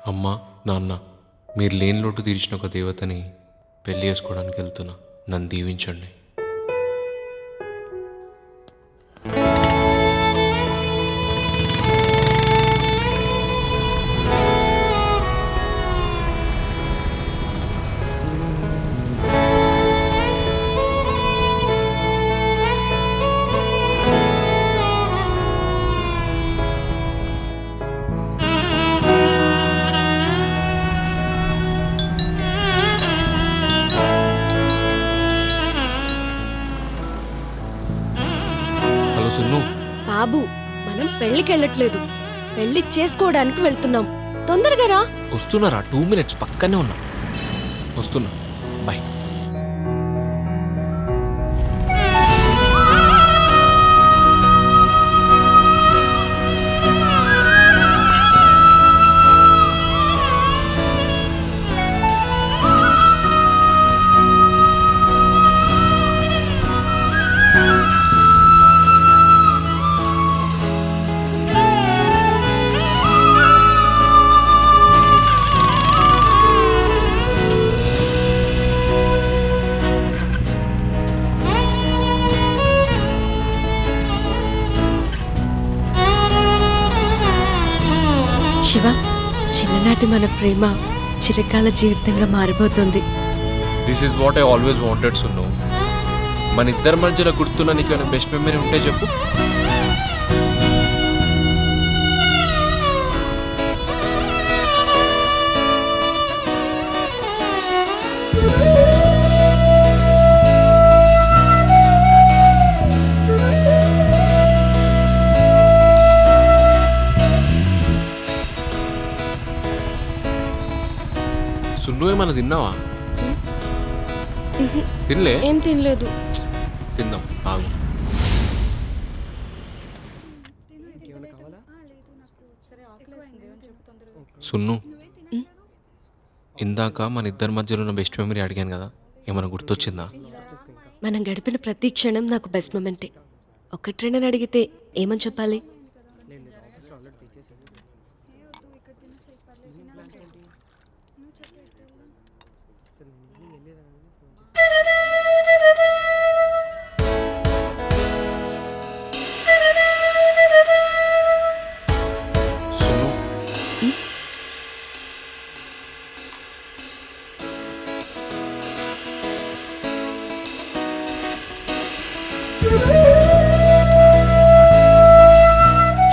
అమ్మా నాన్న, మీరు లేని లోటు తీర్చిన ఒక దేవతని పెళ్లి చేసుకోవడానికి వెళ్తున్నా. నన్ను దీవించండి. హలో సున్ను. బాబు, మనం పెళ్లికి వెళ్ళట్లేదు, పెళ్లి చేసుకోవడానికి వెళ్తున్నాం. తొందరగా రా. వస్తున్నారా? 2 minutes పక్కనే ఉన్నా. వస్తున్నా. బాయ్. శివ, చిన్ననాటి మన ప్రేమ చిరకాల జీవితంగా మారిపోతుంది. This is what I always wanted సున్ను. మన ఇద్దరి మధ్యలో గుర్తున్న నీకు బెస్ట్ మెమరీ ఉంటే చెప్పు. సున్ను ఏమన్నా తిన్నావా? తినలే? ఏం తినలేదు. తిందాం, ఆగు. సున్ను, ఇందాక మన ఇద్దరి మధ్యలో ఉన్న బెస్ట్ మెమరీ అడిగాను కదా, ఏమైనా గుర్తొచ్చిందా? మనం గడిపిన ప్రతి క్షణం నాకు బెస్ట్ మొమెంటే. ఒక ట్రైనర్ అడిగితే ఏమని చెప్పాలి?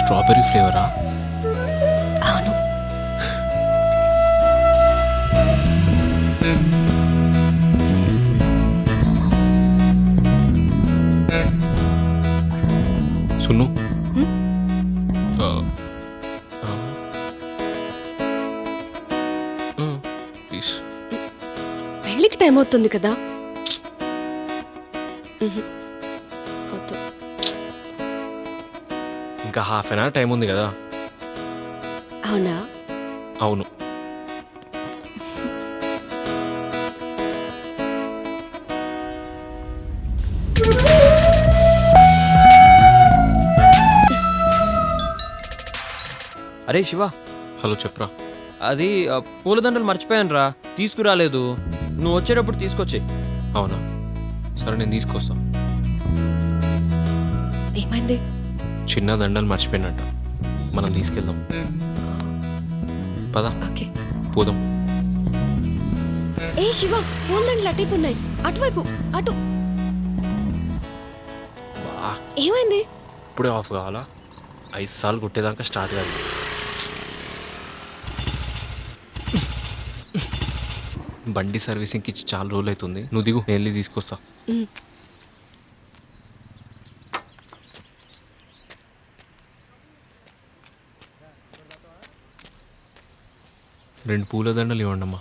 స్ట్రాబెర్రీ ఫ్లేవరా? అవును. సున్ను, ప్లీజ్. పెళ్ళికి టైం అవుతుంది కదా. వద్దు. ఇంకా ½ an hour టైం ఉంది కదా. అవునా? అవును. అరే శివ. హలో, చెప్పరా. అది పూలదండలు మర్చిపోయాను రా, తీసుకురాలేదు. నువ్వు వచ్చేటప్పుడు తీసుకొచ్చే. అవునా? సరే, నేను తీసుకొస్తా. ఏమైంది? చిన్న దండలు మర్చిపోయినట్ట, మనం తీసుకెళ్దాం. పద. ఓకే, పోదాం. ఏ శివ, పూలదండలు అటువైపు ఉన్నాయి. అటువైపు, అటు. ఏమైంది? ఇప్పుడే ఆఫ్ కావాలా? 5 సార్లు కొట్టేదాకా స్టార్ట్ కాదు. బండి సర్వీసింగ్కి ఇచ్చి చాలా రోజులు అవుతుంది. నువ్వు దిగు, నేను వెళ్ళి తీసుకొస్తా. రెండు పూల దండలు ఇవ్వండి అమ్మా.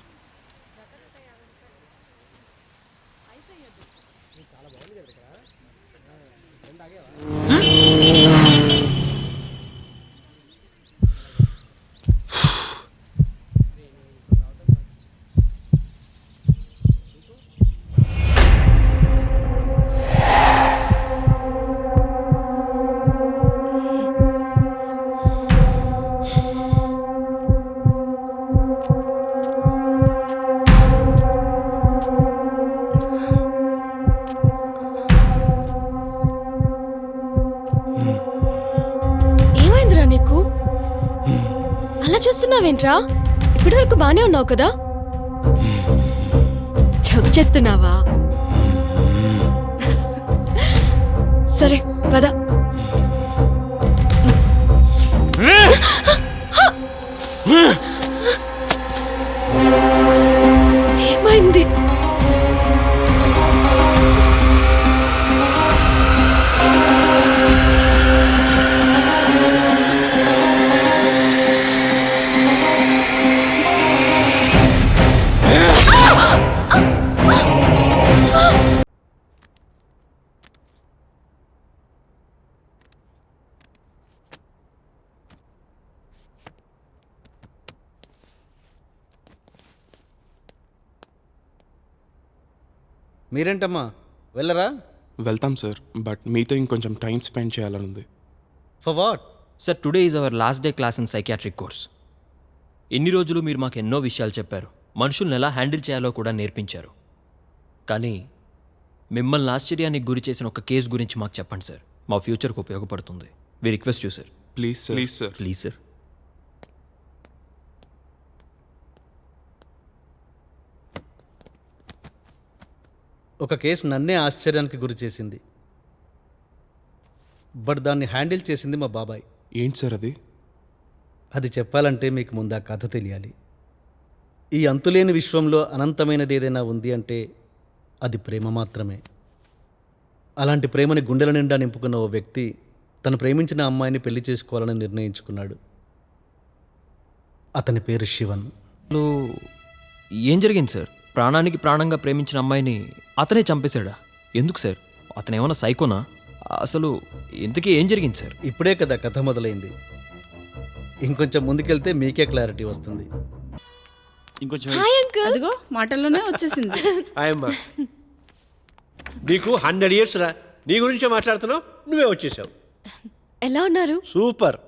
ఏడుస్తున్నావేంట్రా? ఇప్పటి వరకు బానే ఉన్నావు కదా? జోక్ చేస్తున్నావా? సరే పద. ఏమైంది? మీరేంటమ్మా వెళ్ళరా? వెళ్తాం సార్, బట్ మీతో ఇంకొంచెం టైం స్పెండ్ చేయాలని ఉంది. For what? Sir today is our last day class in psychiatric course. ఎన్ని రోజులు మీరు మాకు ఎన్నో విషయాలు చెప్పారు, మనుషుల్ని ఎలా హ్యాండిల్ చేయాలో కూడా నేర్పించారు. కానీ మిమ్మల్ని ఆశ్చర్యానికి గురి చేసిన ఒక కేసు గురించి మాకు చెప్పండి సార్. మా ఫ్యూచర్కి ఉపయోగపడుతుంది. We request you sir. Please sir, please sir. Please sir. ఒక కేసు నన్నే ఆశ్చర్యానికి గురి చేసింది, బట్ దాన్ని హ్యాండిల్ చేసింది మా బాబాయ్. ఏంటి సార్ అది? అది చెప్పాలంటే మీకు ముందు ఆ కథ తెలియాలి. ఈ అంతులేని విశ్వంలో అనంతమైనది ఏదైనా ఉంది అంటే అది ప్రేమ మాత్రమే. అలాంటి ప్రేమని గుండెల నిండా నింపుకున్న ఓ వ్యక్తి తను ప్రేమించిన అమ్మాయిని పెళ్లి చేసుకోవాలని నిర్ణయించుకున్నాడు. అతని పేరు శివన్. లో ఏం జరిగింది సార్? ప్రాణానికి ప్రాణంగా ప్రేమించిన అమ్మాయిని అతనే చంపేశాడా? ఎందుకు సార్? అతను ఏమన్నా సైకోనా? అసలు ఇంతకీ ఏం జరిగింది సార్? ఇప్పుడే కదా కథ మొదలైంది. ఇంకొంచెం ముందుకెళ్తే మీకే క్లారిటీ వస్తుంది. ఇంకొంచెం హాయ్ అంకుల్. అదిగో మాటల్లోనే వచ్చేసింది. ఆయమ్మా, నీకు 100 years రా. నీ గురించే మాట్లాడుతున్నావు, నువ్వే వచ్చేసావు. ఎలా ఉన్నారు? సూపర్.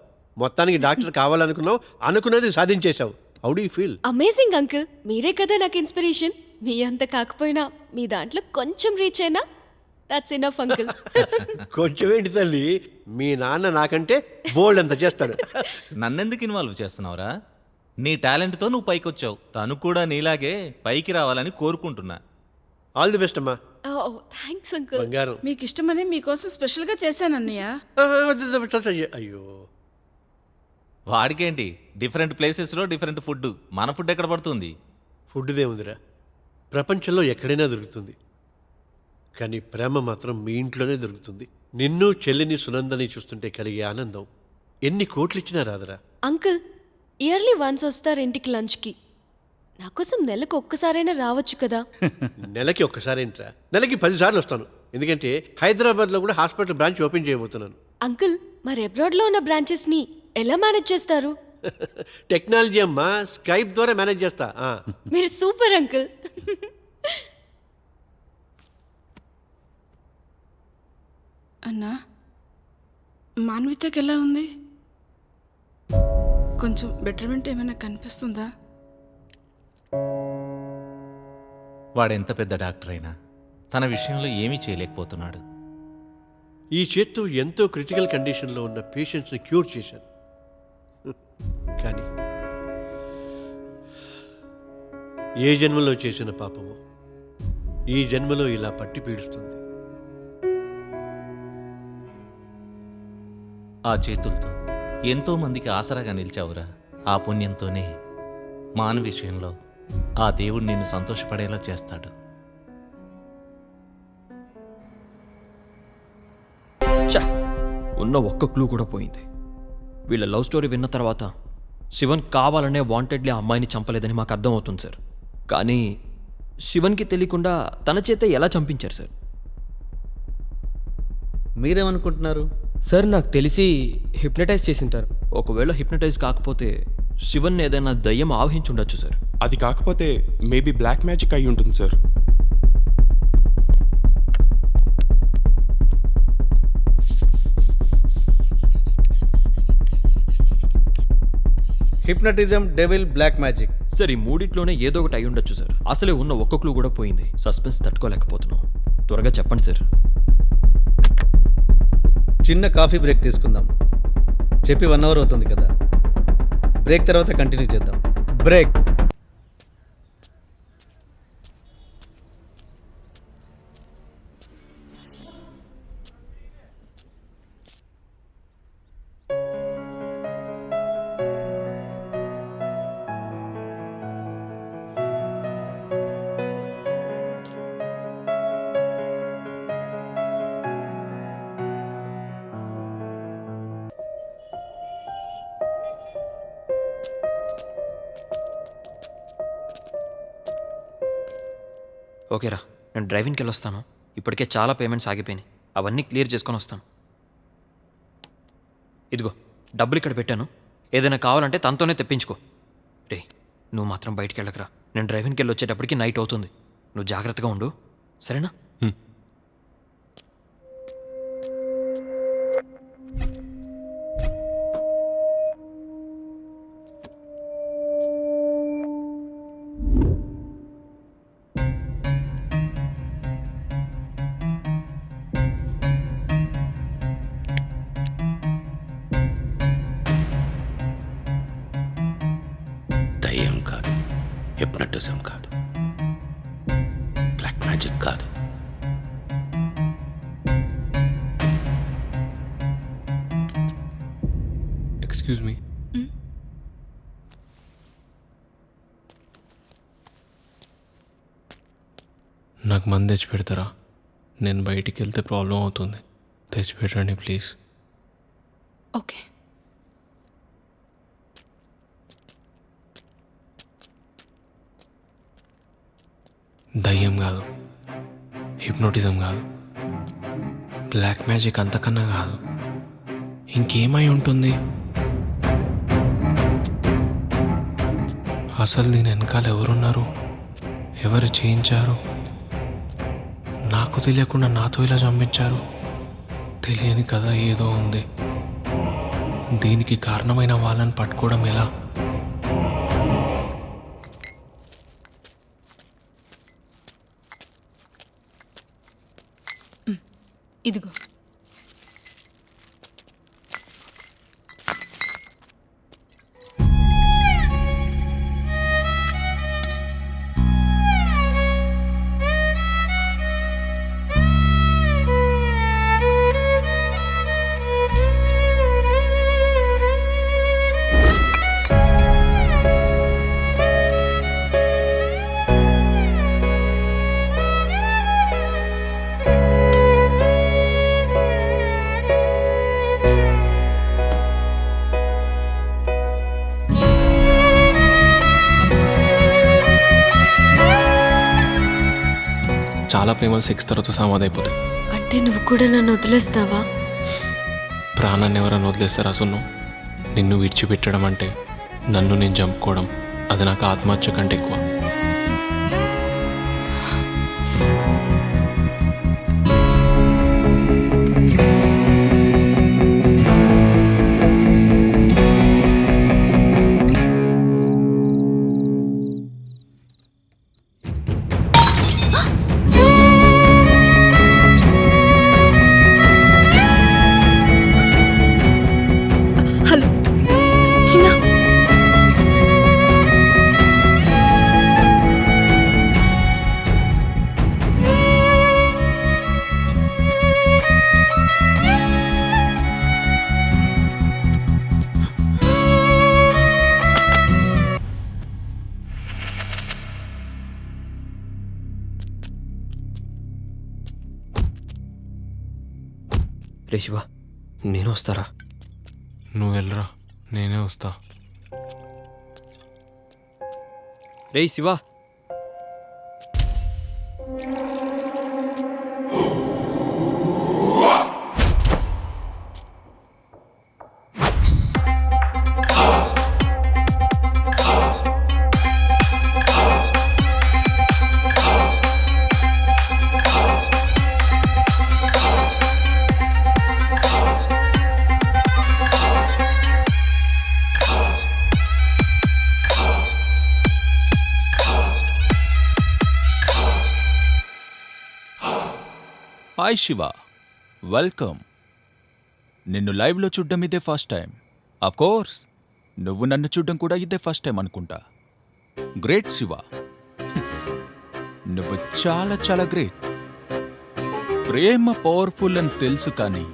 మొత్తానికి డాక్టర్ కావాలనుకున్నావు, అనుకున్నది సాధించేశావు. How do you feel? Amazing uncle. మీరే కదా నాకు ఇన్స్పిరేషన్. మీ అంత కాకపోయినా మీ దాంట్లో కొంచెం రీచ్ అయినా దట్స్ ఇనఫ్ అంకుల్. కొంచెం ఏంటి తల్లి, మీ నాన్న నాకంటే బోల్డ్ అంత చేస్తాడు. నన్నెందుకు ఇన్వాల్వ్ చేస్తున్నావురా? నీ టాలెంట్తో నువ్వు పైకి వచ్చావు. తను కూడా నీలాగే పైకి రావాలని కోరుకుంటున్నా. ఆల్ ది బెస్ట్ అమ్మా. ఓ థ్యాంక్స్ అంకుల్. బంగారం. మీకు ఇష్టమని మీకోసం స్పెషల్గా చేశానన్నయ్య. అయ్యో, వాడికేంటి, డిఫరెంట్ ప్లేసెస్లో డిఫరెంట్ ఫుడ్. మన ఫుడ్ ఎక్కడ పడుతుంది? ఫుడ్దే ఉందిరా, ప్రపంచంలో ఎక్కడైనా దొరుకుతుంది. కానీ ప్రేమ మాత్రం మీ ఇంట్లోనే దొరుకుతుంది. నిన్ను, చెల్లిని, సునందని చూస్తుంటే కలిగే ఆనందం ఎన్ని కోట్లు ఇచ్చినా రాదురా. అంకుల్ ఇయర్లీ వన్స్ వస్తారు ఇంటికి లంచ్కి. నా కోసం నెలకు ఒక్కసారైనా రావచ్చు కదా? నెలకి ఒక్కసారి ఏంట్రా, నెలకి 10 సార్లు వస్తాను. ఎందుకంటే హైదరాబాద్లో కూడా హాస్పిటల్ బ్రాంచ్ ఓపెన్ చేయబోతున్నాను. అంకుల్ మరి అబ్రాడ్లో ఉన్న బ్రాంచెస్ని ఎలా మేనేజ్ చేస్తారు? టెక్నాలజీ అమ్మా, స్కైప్ ద్వారా మేనేజ్ చేస్తా. మీరు సూపర్ అంకుల్. అన్నా, మాన్వితకి ఎలా ఉంది? కొంచెం బెటర్మెంట్ ఏమైనా కనిపిస్తుందా? వాడెంత పెద్ద డాక్టర్ అయినా తన విషయంలో ఏమీ చేయలేకపోతున్నాడు. ఈ చేత్తో ఎంతో క్రిటికల్ కండిషన్లో ఉన్న పేషెంట్స్ని క్యూర్ చేశాను. కానీ ఏ జన్మలో చేసిన పాపమో ఈ జన్మలో ఇలా పట్టి పీడుస్తుంది. ఆ చేతులతో ఎంతో మందికి ఆసరాగా నిలిచావురా. ఆ పుణ్యంతోనే మాన విషయంలో ఆ దేవుడు నిన్ను సంతోషపడేలా చేస్తాడు. ఛా, ఉన్న ఒక్క క్లూ కూడా పోయింది. వీళ్ళ లవ్ స్టోరీ విన్న తర్వాత శివన్ కావాలనే వాంటెడ్లీ ఆ అమ్మాయిని చంపలేదని మాకు అర్థమవుతుంది సార్. కానీ శివన్కి తెలియకుండా తన చేతే ఎలా చంపించారు సార్? మీరేమనుకుంటున్నారు? సార్ నాకు తెలిసి హిప్నటైజ్ చేసింటారు. ఒకవేళ హిప్నటైజ్ కాకపోతే శివన్ ఏదైనా దయ్యం ఆవహించుండొచ్చు సార్. అది కాకపోతే మేబీ బ్లాక్ మ్యాజిక్ అయి ఉంటుంది sir. Hypnotism, devil, black magic. Sir ఈ మూడిట్లోనే ఏదో ఒకటి అయి ఉండొచ్చు సార్. అసలే ఉన్న ఒక్క క్లూ కూడా పోయింది. సస్పెన్స్ తట్టుకోలేకపోతున్నాం. త్వరగా చెప్పండి సార్. చిన్న కాఫీ బ్రేక్ తీసుకుందాం. చెప్పి 1 hour అవుతుంది కదా. బ్రేక్ తర్వాత కంటిన్యూ చేద్దాం. బ్రేక్. ఓకేరా, నేను డ్రైవింగ్కి వెళ్ళొస్తాను. ఇప్పటికే చాలా పేమెంట్స్ ఆగిపోయినాయి. అవన్నీ క్లియర్ చేసుకొని వస్తాను. ఇదిగో డబ్బులు ఇక్కడ పెట్టాను. ఏదైనా కావాలంటే తనతోనే తెప్పించుకో. రే, నువ్వు మాత్రం బయటికి వెళ్ళకరా. నేను డ్రైవింగ్కి వెళ్ళి వచ్చేటప్పటికి నైట్ అవుతుంది. నువ్వు జాగ్రత్తగా ఉండు, సరేనా? దయ్యం కాదు, హిప్నటిజం కాదు, బ్లాక్ మ్యాజిక్ కాదు. Excuse me. నాకు మంది తెచ్చి పెడతారా? నేను బయటికి వెళ్తే ప్రాబ్లం అవుతుంది. తెచ్చి పెట్టండి ప్లీజ్. ఓకే. దయ్యం కాదు, హిప్నోటిజం కాదు, బ్లాక్ మ్యాజిక్ అంతకన్నా కాదు. ఇంకేమై ఉంటుంది? అసలు దీని వెనకాల ఎవరున్నారు? ఎవరు చేయించారు? నాకు తెలియకుండా నాతో ఇలా చంపించారు. తెలియని కథ ఏదో ఉంది. దీనికి కారణమైన వాళ్ళని పట్టుకోవడం ఎలా? ఇదిగో. చాలా ప్రేమలు సెక్స్ తర్వాత సమాధైపోతాయి. అంటే నువ్వు కూడా నన్ను వదిలేస్తావా? ప్రాణాన్ని ఎవరైనా వదిలేస్తారా సున్ను? నిన్ను విడిచిపెట్టడం అంటే నన్ను నేను చంపుకోవడం. అది నాకు ఆత్మహత్య కంటే ఎక్కువ. హలో చిన్న. రే శివ, నేను వస్తారా? నువ్వు వెళ్ళరా, నేనే వస్తా. రే శివ, హాయ్ శివ, వెల్కమ్. నిన్ను లైవ్లో చూడ్డం ఇదే ఫస్ట్ టైం. ఆఫ్ కోర్స్ నువ్వు నన్ను చూడడం కూడా ఇదే ఫస్ట్ టైం అనుకుంటా. గ్రేట్ శివ, నువ్వు చాలా చాలా గ్రేట్. ప్రేమ పవర్ఫుల్ అని తెలుసు, కానీ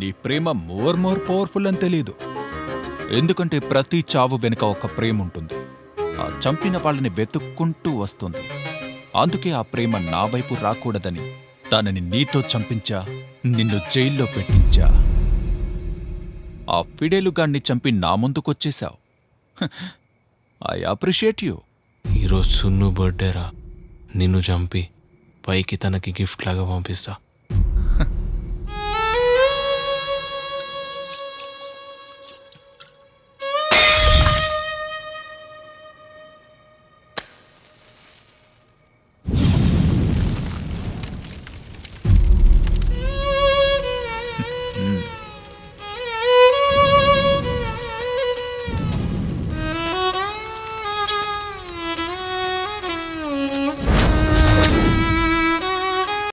నీ ప్రేమ మోర్ పవర్ఫుల్ అని తెలీదు. ఎందుకంటే ప్రతి చావు వెనుక ఒక ప్రేమ ఉంటుంది. ఆ చంపిన వాళ్ళని వెతుక్కుంటూ వస్తుంది. అందుకే ఆ ప్రేమ నా వైపు రాకూడదని తనని నీతో చంపించా, నిన్ను జైల్లో పెట్టించా. ఆ ఫిడేలుగాన్ని చంపి నా ముందుకొచ్చేశావు. I appreciate you. ఈరోజు సున్ను బర్త్డేరా. నిన్ను చంపి పైకి తనకి గిఫ్ట్ లాగా పంపిస్తా.